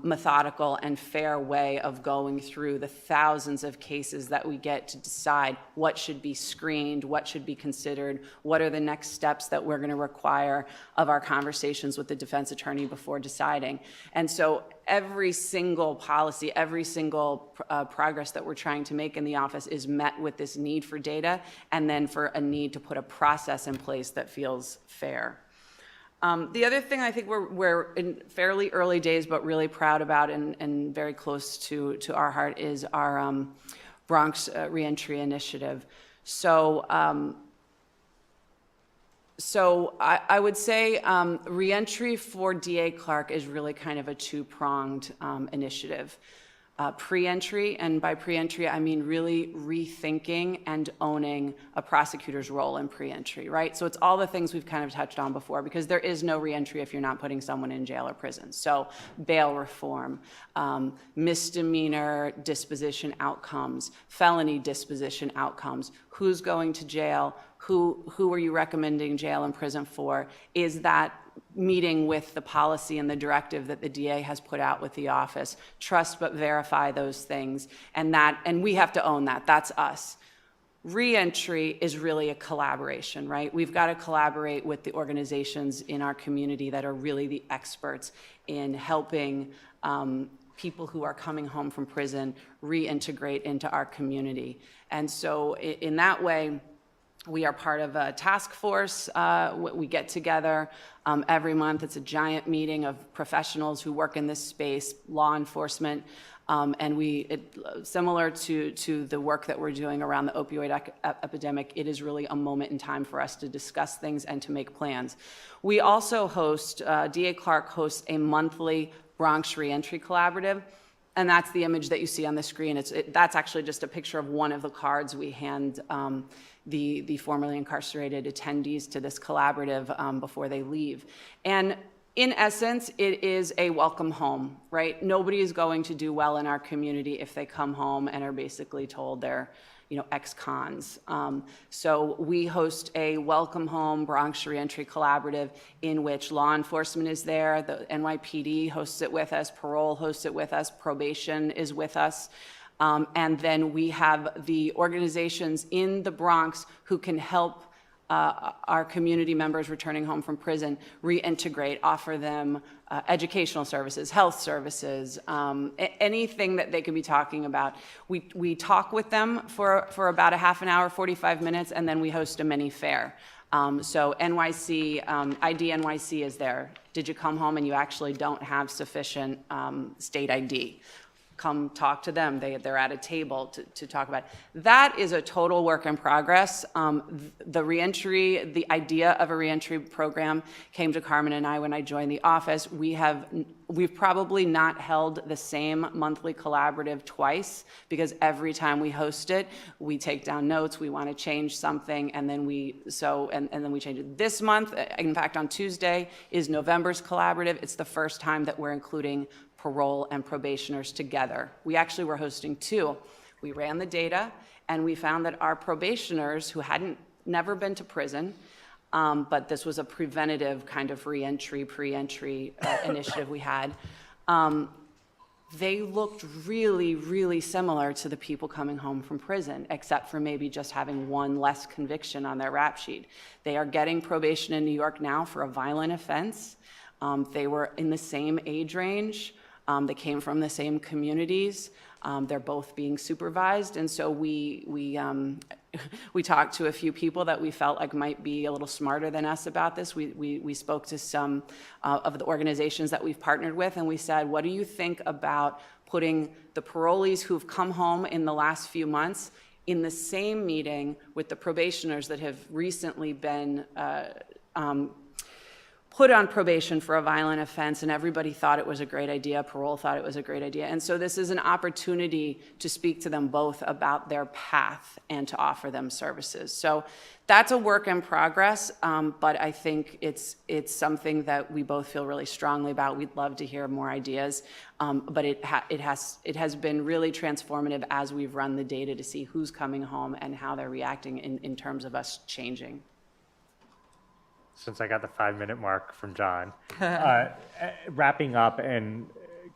methodical and fair way of going through the thousands of cases that we get to decide what should be screened, what should be considered, what are the next steps that we're going to require of our conversations with the defense attorney before deciding. And so every single policy, every single progress that we're trying to make in the office is met with this need for data and then for a need to put a process in place that feels fair. The other thing I think we're in fairly early days but really proud about and very close to our heart is our Bronx reentry initiative. So I would say reentry for DA Clark is really kind of a two-pronged initiative. Pre-entry, and by pre-entry I mean really rethinking and owning a prosecutor's role in pre-entry, right? So it's all the things we've kind of touched on before because there is no re-entry if you're not putting someone in jail or prison. So bail reform, misdemeanor disposition outcomes, felony disposition outcomes, who's going to jail, who are you recommending jail and prison for? Is that meeting with the policy and the directive that the DA has put out with the office? Trust but verify those things, and we have to own that. That's us. Reentry is really a collaboration, right? We've got to collaborate with the organizations in our community that are really the experts in helping people who are coming home from prison reintegrate into our community. And so in that way, we are part of a task force. We get together every month. It's a giant meeting of professionals who work in this space, law enforcement, and similar to the work that we're doing around the opioid epidemic, it is really a moment in time for us to discuss things and to make plans. We also host, DA Clark hosts a monthly Bronx Reentry Collaborative. And that's the image that you see on the screen. That's actually just a picture of one of the cards we hand the formerly incarcerated attendees to this collaborative before they leave. And in essence, it is a welcome home, right? Nobody is going to do well in our community if they come home and are basically told they're ex-cons. So we host a Welcome Home Bronx Reentry Collaborative in which law enforcement is there, the NYPD hosts it with us, parole hosts it with us, probation is with us. And then we have the organizations in the Bronx who can help our community members returning home from prison reintegrate, offer them educational services, health services, anything that they could be talking about. We talk with them for about a half an hour, 45 minutes, and then we host a mini fair. So NYC, ID NYC is there. Did you come home and you actually don't have sufficient state ID? Come talk to them. They're at a table to talk about it. That is a total work in progress. The reentry, the idea of a reentry program came to Carmen and I when I joined the office. We've probably not held the same monthly collaborative twice because every time we host it, we take down notes, we want to change something, and then we change it. This month, in fact, on Tuesday is November's collaborative. It's the first time that we're including parole and probationers together. We actually were hosting two. We ran the data and we found that our probationers who hadn't never been to prison, but this was a preventative kind of reentry, pre-entry initiative we had, they looked really, really similar to the people coming home from prison, except for maybe just having one less conviction on their rap sheet. They are getting probation in New York now for a violent offense. They were in the same age range. They came from the same communities. They're both being supervised, and so we talked to a few people that we felt like might be a little smarter than us about this. We spoke to some of the organizations that we've partnered with, and we said, what do you think about putting the parolees who've come home in the last few months in the same meeting with the probationers that have recently been put on probation for a violent offense, and everybody thought it was a great idea. Parole thought it was a great idea. And so this is an opportunity to speak to them both about their path and to offer them services. So that's a work in progress, but I think it's something that we both feel really strongly about. We'd love to hear more ideas, but it has been really transformative as we've run the data to see who's coming home and how they're reacting in terms of us changing. Since I got the 5-minute mark from John. Wrapping up, and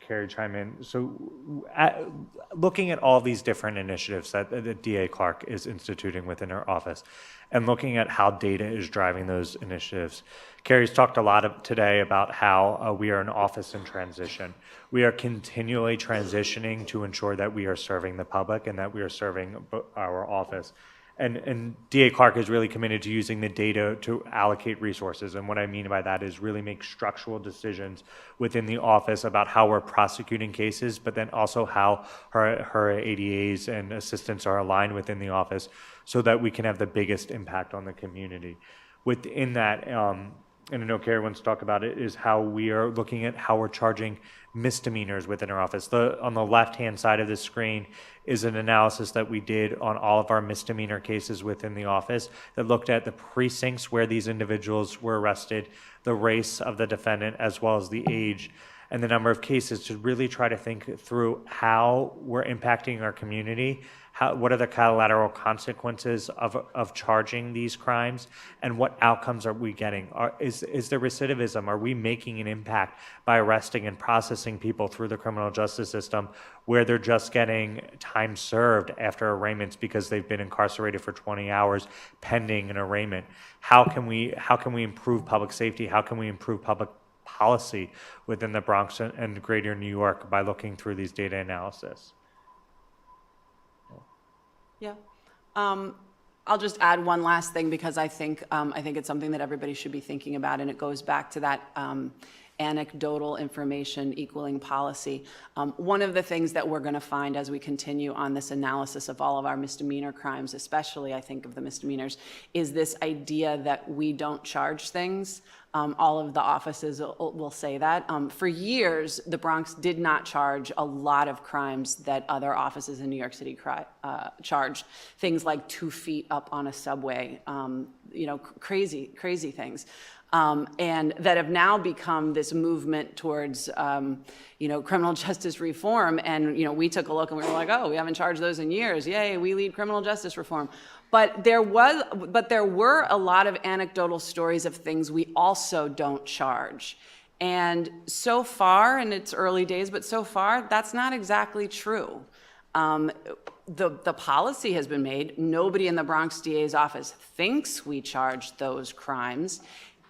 Carrie chime in. So looking at all these different initiatives that the DA Clark is instituting within her office and looking at how data is driving those initiatives, Carrie's talked a lot today about how we are an office in transition. We are continually transitioning to ensure that we are serving the public and that we are serving our office. And DA Clark is really committed to using the data to allocate resources. And what I mean by that is really make structural decisions within the office about how we're prosecuting cases, but then also how her ADAs and assistants are aligned within the office so that we can have the biggest impact on the community. Within that, and I know Carrie wants to talk about it, is how we are looking at how we're charging misdemeanors within our office. On the left-hand side of the screen is an analysis that we did on all of our misdemeanor cases within the office that looked at the precincts where these individuals were arrested, the race of the defendant, as well as the age and the number of cases, to really try to think through how we're impacting our community, what are the collateral consequences of charging these crimes, and what outcomes are we getting? Is there recidivism? Are we making an impact by arresting and processing people through the criminal justice system where they're just getting time served after arraignments because they've been incarcerated for 20 hours pending an arraignment? How can we improve public safety? How can we improve public policy within the Bronx and greater New York by looking through these data analysis? Yeah. I'll just add one last thing because I think it's something that everybody should be thinking about, and it goes back to that anecdotal information equaling policy. One of the things that we're going to find as we continue on this analysis of all of our misdemeanor crimes, especially I think of the misdemeanors, is this idea that we don't charge things. All of the offices will say that. For years, the Bronx did not charge a lot of crimes that other offices in New York City charged. Things like 2 feet up on a subway, crazy things. And that have now become this movement towards, criminal justice reform. And, we took a look and we were like, oh, we haven't charged those in years. Yay, we lead criminal justice reform. But there were a lot of anecdotal stories of things we also don't charge. And so far, and it's early days, but so far, that's not exactly true. The policy has been made. Nobody in the Bronx DA's office thinks we charge those crimes.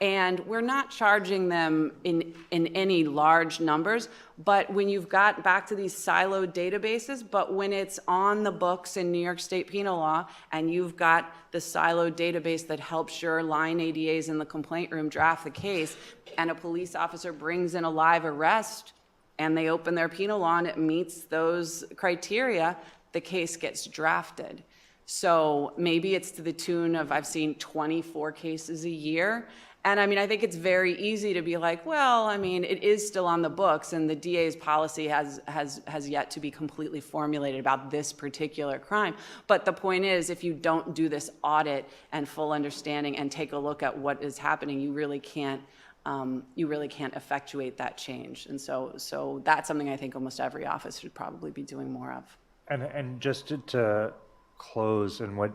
And we're not charging them in any large numbers, but when you've got back to these siloed databases, but when it's on the books in New York State penal law, and you've got the siloed database that helps your line ADAs in the complaint room draft the case, and a police officer brings in a live arrest, and they open their penal law and it meets those criteria, the case gets drafted. So maybe it's to the tune of, I've seen 24 cases a year. And I think it's very easy to be like, well, it is still on the books, and the DA's policy has yet to be completely formulated about this particular crime. But the point is, if you don't do this audit and full understanding and take a look at what is happening, you really can't effectuate that change. And so that's something I think almost every office should probably be doing more of. And just to close, and what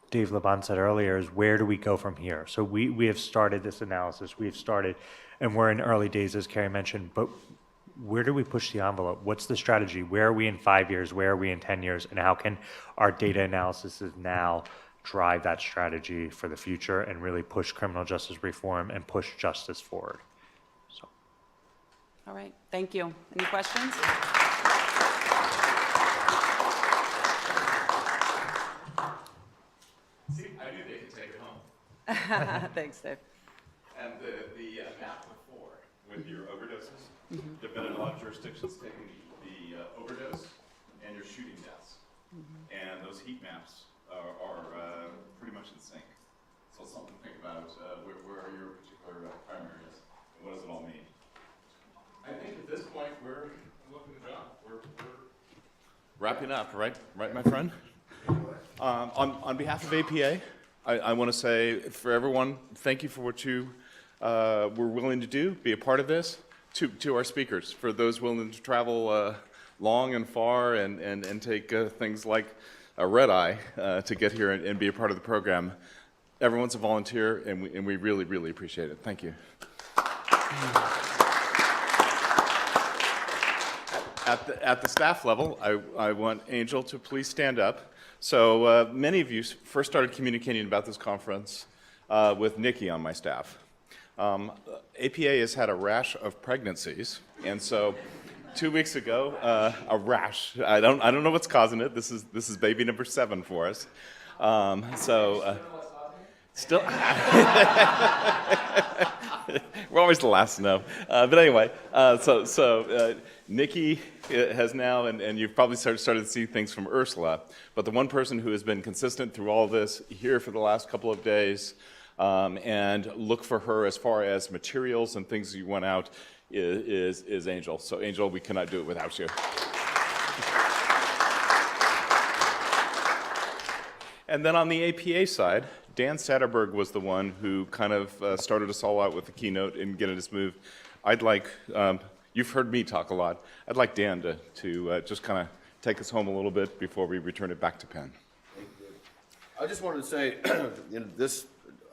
Dave Laban said earlier, is where do we go from here? So we have started this analysis. We've started, and we're in early days, as Carrie mentioned, but where do we push the envelope? What's the strategy? Where are we in 5 years? Where are we in 10 years? And how can our data analysis now drive that strategy for the future and really push criminal justice reform and push justice forward? So. All right, thank you. Any questions? See, I knew they could take it home. Thanks, Dave. And the map before, with your overdoses, there've been a lot of jurisdictions taking the overdose and your shooting deaths. And those heat maps are pretty much in sync. So it's something to think about, where are your particular crime areas, and what does it all mean? I think at this point, we're looking at the job. We're wrapping up, right, my friend? On behalf of APA, I want to say for everyone, thank you for what you were willing to do, be a part of this. To our speakers, for those willing to travel long and far and take things like a red eye to get here and be a part of the program. Everyone's a volunteer, and we really, really appreciate it. Thank you. At the staff level, I want Angel to please stand up. So many of you first started communicating about this conference with Nikki on my staff. APA has had a rash of pregnancies, and so 2 weeks ago, a rash. I don't know what's causing it. This is baby number 7 for us. Still, we're always the last to know. But anyway, Nikki has now, and you've probably started to see things from Ursula, but the one person who has been consistent through all this here for the last couple of days, and look for her as far as materials and things you want out is Angel. So Angel, we cannot do it without you. And then on the APA side, Dan Satterberg was the one who kind of started us all out with the keynote and getting us moved. I'd like, you've heard me talk a lot, I'd like Dan to just kind of take us home a little bit before we return it back to Penn. Thank you. I just wanted to say, this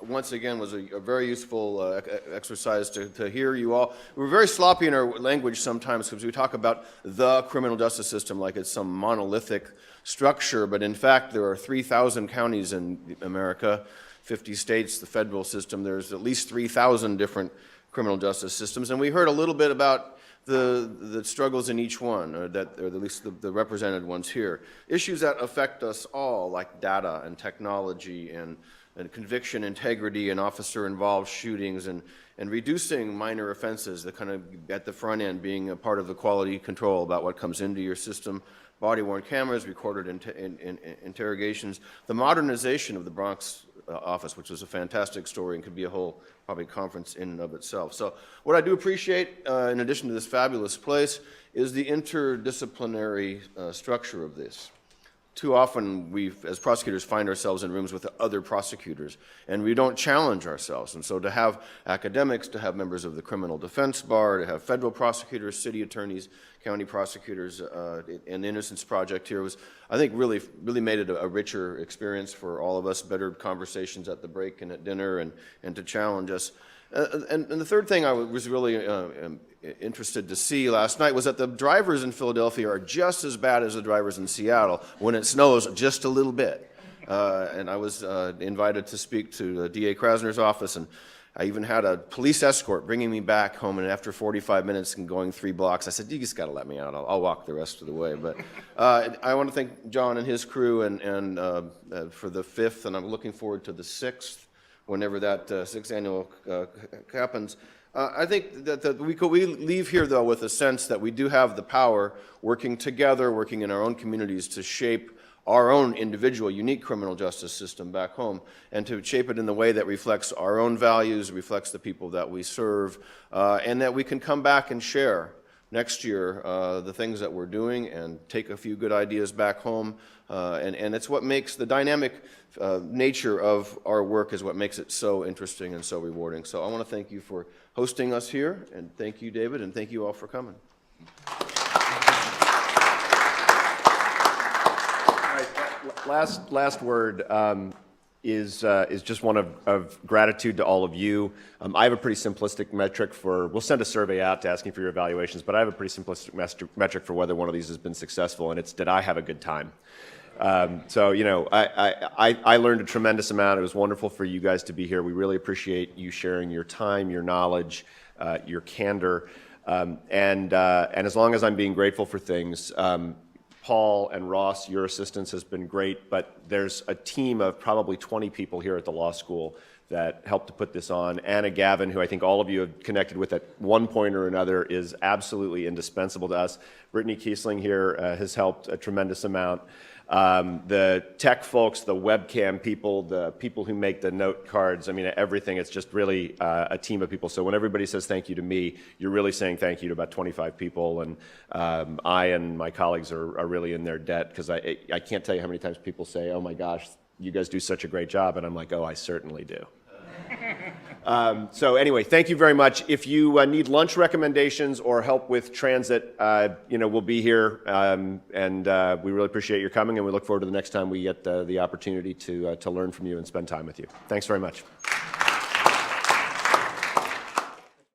once again was a very useful exercise to hear you all. We're very sloppy in our language sometimes because we talk about the criminal justice system like it's some monolithic structure, but in fact there are 3,000 counties in America, 50 states, the federal system. There's at least 3,000 different criminal justice systems, and we heard a little bit about the struggles in each one, or at least the represented ones here. Issues that affect us all, like data and technology and conviction integrity and officer-involved shootings and reducing minor offenses, the kind of at the front end being a part of the quality control about what comes into your system, body-worn cameras, recorded interrogations, the modernization of the Bronx office, which was a fantastic story and could be a whole probably conference in and of itself. So what I do appreciate, in addition to this fabulous place, is the interdisciplinary structure of this. Too often we, as prosecutors, find ourselves in rooms with other prosecutors, and we don't challenge ourselves. And so to have academics, to have members of the criminal defense bar, to have federal prosecutors, city attorneys, county prosecutors, and the Innocence Project here was, I think, really made it a richer experience for all of us, better conversations at the break and at dinner, and to challenge us. And the third thing I was really interested to see last night was that the drivers in Philadelphia are just as bad as the drivers in Seattle when it snows just a little bit. And I was invited to speak to D.A. Krasner's office, and I even had a police escort bringing me back home, and after 45 minutes and going 3 blocks, I said, you just got to let me out. I'll walk the rest of the way. But I want to thank John and his crew and for the 5th, and I'm looking forward to the 6th, whenever that 6th annual happens. I think that we leave here, though, with a sense that we do have the power, working together, working in our own communities, to shape our own individual, unique criminal justice system back home, and to shape it in the way that reflects our own values, reflects the people that we serve, and that we can come back and share next year the things that we're doing and take a few good ideas back home. And it's what makes the dynamic nature of our work is what makes it so interesting and so rewarding. So I want to thank you for hosting us here, and thank you, David, and thank you all for coming. Last word. is just one of gratitude to all of you. I have a pretty simplistic metric for, we'll send a survey out to asking for your evaluations, but I have a pretty simplistic metric for whether one of these has been successful, and it's, did I have a good time? So, you know, I learned a tremendous amount. It was wonderful for you guys to be here. We really appreciate you sharing your time, your knowledge, your candor. And as long as I'm being grateful for things, Paul and Ross, your assistance has been great, but there's a team of probably 20 people here at the law school that helped to put this on. Anna Gavin, who I think all of you have connected with at one point or another, is absolutely indispensable to us. Brittany Kiesling here has helped a tremendous amount. The tech folks, the webcam people, the people who make the note cards, I mean, everything, it's just really a team of people. So when everybody says thank you to me, you're really saying thank you to about 25 people, and I and my colleagues are really in their debt, because I can't tell you how many times people say, oh my gosh, you guys do such a great job, and I'm like, oh, I certainly do. So anyway, thank you very much. If you need lunch recommendations or help with transit, you know, we'll be here, and we really appreciate your coming, and we look forward to the next time we get the opportunity to learn from you and spend time with you. Thanks very much.